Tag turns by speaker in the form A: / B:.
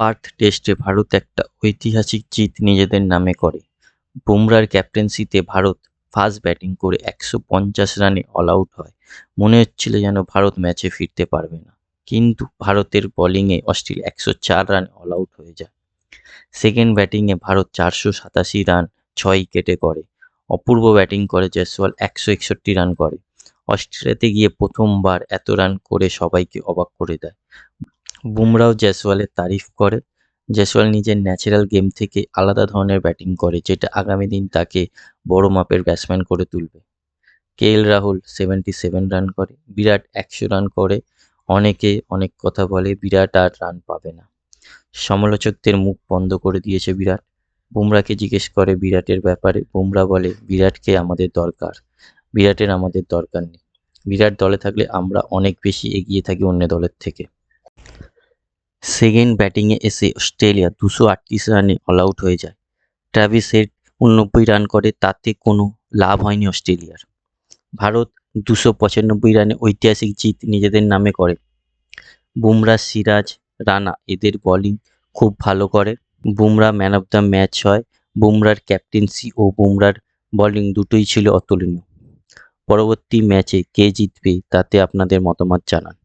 A: পার্থ টেস্টে ভারত একটা ঐতিহাসিক জিত নিজেদের নামে করে। বুমরার ক্যাপ্টেন্সিতে ভারত ফাস্ট ব্যাটিং করে 150 রানে অল আউট হয়। মনে হচ্ছিল যেন ভারত ম্যাচে ফিরতে পারবে না, কিন্তু ভারতের বোলিংয়ে অস্ট্রেলিয়া 104 রানে অল আউট হয়ে যায়। সেকেন্ড ব্যাটিংয়ে ভারত 487 রান 6 উইকেটে করে। অপূর্ব ব্যাটিং করে জয়সওয়াল 161 রান করে। অস্ট্রেলিয়াতে গিয়ে প্রথমবার এত রান করে সবাইকে অবাক করে দেয়। বুমরাও জয়সওয়ালের তারিফ করে। জয়সওয়াল নিজের ন্যাচারাল গেম থেকে আলাদা ধরনের ব্যাটিং করে, যেটা আগামী দিন তাকে বড় মাপের ব্যাটসম্যান করে তুলবে। রাহুল 77 রান করে, বিরাট 100 রান করে। অনেকে অনেক কথা বলে, বিরাট আর রান পাবে না। সমালোচকদের মুখ বন্ধ করে দিয়েছে বিরাট। বুমরাকে জিজ্ঞেস করে বিরাটের ব্যাপারে, বুমরা বলে বিরাটকে আমাদের দরকার, বিরাটের আমাদের দরকার নেই। বিরাট দলে থাকলে আমরা অনেক বেশি এগিয়ে থাকি অন্য দলের থেকে। সেকেন্ড ব্যাটিংয়ে এসে অস্ট্রেলিয়া 238 রানে অল আউট হয়ে যায়। ট্র্যাভিস হেড 89 রান করে, তাতে কোনো লাভ হয়নি অস্ট্রেলিয়ার। ভারত 295 রানে ঐতিহাসিক জিত নিজেদের নামে করে। বুমরা, সিরাজ, রানা এদের বোলিং খুব ভালো করে। Bumrah man of the match হয়। বুমরার ক্যাপ্টেন্সি ও বুমরার বোলিং দুটোই ছিল অতুলনীয়। পরবর্তী ম্যাচে কে জিতবে তাতে আপনাদের মতামত জানান।